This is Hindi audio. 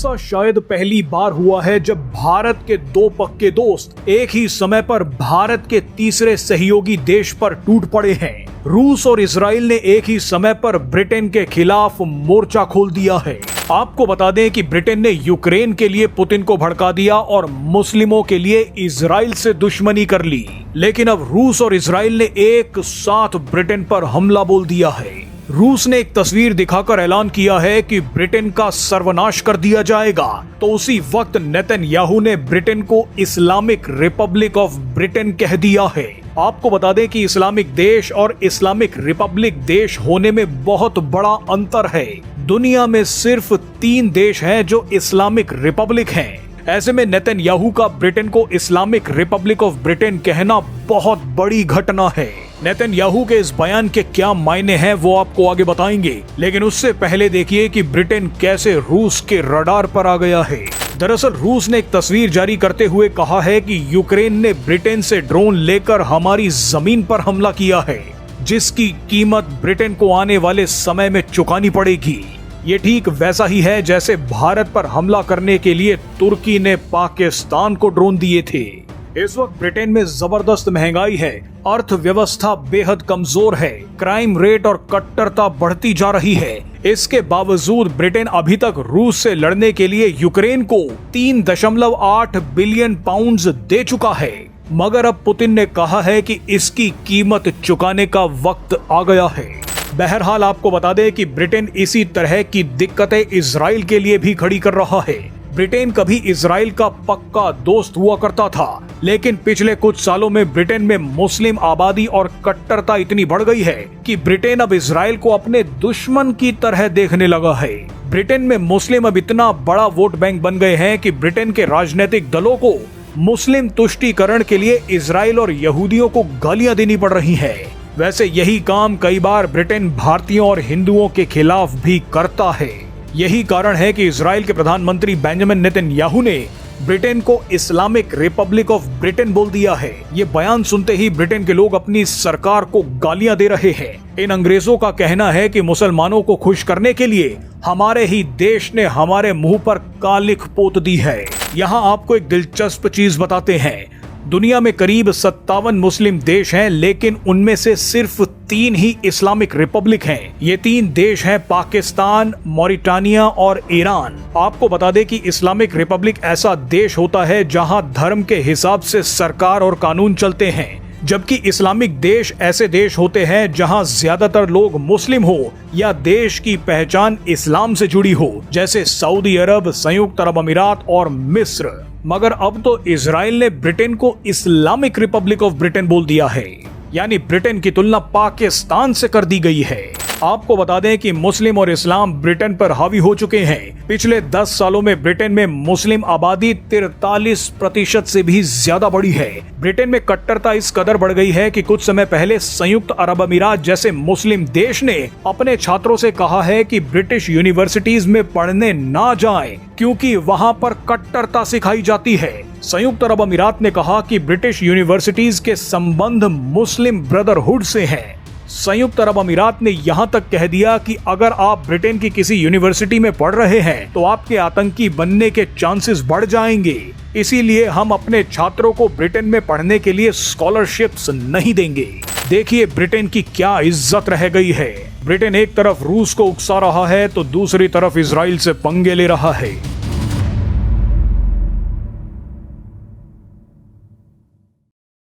ऐसा शायद पहली बार हुआ है जब भारत के दो पक्के दोस्त एक ही समय पर भारत के तीसरे सहयोगी देश पर टूट पड़े हैं। रूस और इजराइल ने एक ही समय पर ब्रिटेन के खिलाफ मोर्चा खोल दिया है। आपको बता दें कि ब्रिटेन ने यूक्रेन के लिए पुतिन को भड़का दिया और मुस्लिमों के लिए इजराइल से दुश्मनी कर ली। लेकिन अब रूस और इजराइल ने एक साथ ब्रिटेन पर हमला बोल दिया है। रूस ने एक तस्वीर दिखाकर ऐलान किया है कि ब्रिटेन का सर्वनाश कर दिया जाएगा, तो उसी वक्त नेतन्याहू ने ब्रिटेन को इस्लामिक रिपब्लिक ऑफ ब्रिटेन कह दिया है। आपको बता दें कि इस्लामिक देश और इस्लामिक रिपब्लिक देश होने में बहुत बड़ा अंतर है। दुनिया में सिर्फ 3 देश हैं जो इस्लामिक रिपब्लिक हैं। ऐसे में नेतन्याहू का ब्रिटेन को इस्लामिक रिपब्लिक ऑफ ब्रिटेन कहना बहुत बड़ी घटना है। नेतन्याहू के इस बयान के क्या मायने हैं वो आपको आगे बताएंगे, लेकिन उससे पहले देखिए कि ब्रिटेन कैसे रूस के रडार पर आ गया है। दरअसल रूस ने एक तस्वीर जारी करते हुए कहा है कि यूक्रेन ने ब्रिटेन से ड्रोन लेकर हमारी जमीन पर हमला किया है, जिसकी कीमत ब्रिटेन को आने वाले समय में चुकानी पड़ेगी। ये ठीक वैसा ही है जैसे भारत पर हमला करने के लिए तुर्की ने पाकिस्तान को ड्रोन दिए थे। इस वक्त ब्रिटेन में जबरदस्त महंगाई है, अर्थव्यवस्था बेहद कमजोर है, क्राइम रेट और कट्टरता बढ़ती जा रही है। इसके बावजूद ब्रिटेन अभी तक रूस से लड़ने के लिए यूक्रेन को 3.8 बिलियन पाउंड्स दे चुका है। मगर अब पुतिन ने कहा है कि इसकी कीमत चुकाने का वक्त आ गया है। बहरहाल आपको बता दें कि ब्रिटेन इसी तरह की दिक्कतें इजराइल के लिए भी खड़ी कर रहा है। ब्रिटेन कभी इजराइल का पक्का दोस्त हुआ करता था, लेकिन पिछले कुछ सालों में ब्रिटेन में मुस्लिम आबादी और कट्टरता इतनी बढ़ गई है कि ब्रिटेन अब इजराइल को अपने दुश्मन की तरह देखने लगा है। ब्रिटेन में मुस्लिम अब इतना बड़ा वोट बैंक बन गए हैं कि ब्रिटेन के राजनीतिक दलों को मुस्लिम तुष्टीकरण के लिए इजराइल और यहूदियों को गालियां देनी पड़ रही है। वैसे यही काम कई बार ब्रिटेन भारतीयों और हिंदुओं के खिलाफ भी करता है। यही कारण है कि इजराइल के प्रधानमंत्री बेंजामिन नेतन्याहू ने ब्रिटेन को इस्लामिक रिपब्लिक ऑफ ब्रिटेन बोल दिया है। ये बयान सुनते ही ब्रिटेन के लोग अपनी सरकार को गालियां दे रहे हैं। इन अंग्रेजों का कहना है कि मुसलमानों को खुश करने के लिए हमारे ही देश ने हमारे मुंह पर कालिख पोत दी है। यहाँ आपको एक दिलचस्प चीज बताते हैं। दुनिया में करीब 57 मुस्लिम देश हैं, लेकिन उनमें से सिर्फ 3 ही इस्लामिक रिपब्लिक हैं। ये 3 देश हैं पाकिस्तान, मॉरिटानिया और ईरान। आपको बता दें कि इस्लामिक रिपब्लिक ऐसा देश होता है जहां धर्म के हिसाब से सरकार और कानून चलते हैं, जबकि इस्लामिक देश ऐसे देश होते हैं जहां ज्यादातर लोग मुस्लिम हो या देश की पहचान इस्लाम से जुड़ी हो, जैसे सऊदी अरब, संयुक्त अरब अमीरात और मिस्र। मगर अब तो इजराइल ने ब्रिटेन को इस्लामिक रिपब्लिक ऑफ ब्रिटेन बोल दिया है, यानी ब्रिटेन की तुलना पाकिस्तान से कर दी गई है। आपको बता दें कि मुस्लिम और इस्लाम ब्रिटेन पर हावी हो चुके हैं। पिछले 10 सालों में ब्रिटेन में मुस्लिम आबादी 43% से भी ज्यादा बढ़ी है। ब्रिटेन में कट्टरता इस कदर बढ़ गई है कि कुछ समय पहले संयुक्त अरब अमीरात जैसे मुस्लिम देश ने अपने छात्रों से कहा है कि ब्रिटिश यूनिवर्सिटीज में पढ़ने ना जाएं, क्योंकि वहां पर कट्टरता सिखाई जाती है। संयुक्त अरब अमीरात ने कहा कि ब्रिटिश यूनिवर्सिटीज के संबंध मुस्लिम ब्रदरहुड से हैं। संयुक्त अरब अमीरात ने यहाँ तक कह दिया कि अगर आप ब्रिटेन की किसी यूनिवर्सिटी में पढ़ रहे हैं तो आपके आतंकी बनने के चांसेस बढ़ जाएंगे। इसीलिए हम अपने छात्रों को ब्रिटेन में पढ़ने के लिए स्कॉलरशिप्स नहीं देंगे। देखिए ब्रिटेन की क्या इज्जत रह गई है। ब्रिटेन एक तरफ रूस को उकसा रहा है तो दूसरी तरफ इजराइल से पंगे ले रहा है।